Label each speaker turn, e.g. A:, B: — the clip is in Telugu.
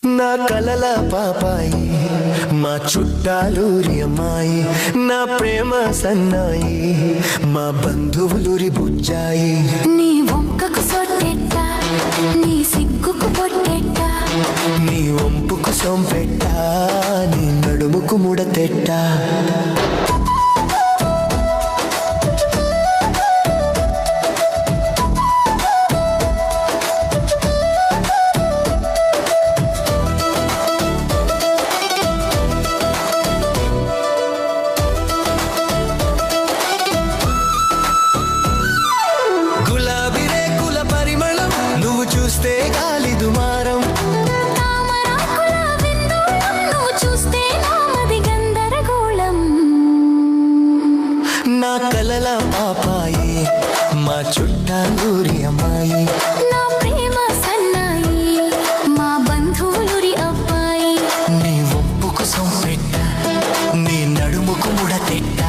A: నా కలల పాపాయి మా చుట్టాలూరి అమ్మాయి, నా ప్రేమ సన్నాయి మా బంధువులూరి బుజ్జాయి.
B: నీ వంకకు సొట్టెట్ట, నీ సిగ్గుకు పొట్టెట్ట,
A: నీ వంపుకు సొంపెట్ట, నీ నడుముకు ముడతెట్ట. చూస్తే గాలి దుమారం,
B: తామరాకుల విందోళం, నువ్వు చూస్తే నామది గందరగోళం.
A: నా కలల పాపాయి మా చుట్టాలూరి అమ్మాయి,
B: నా ప్రేమ సన్నాయి మా బంధువులురి అబ్బాయి.
A: నీ వంపుకు సొంపెట్ట, నీ నడుముకు ముడతెట్ట.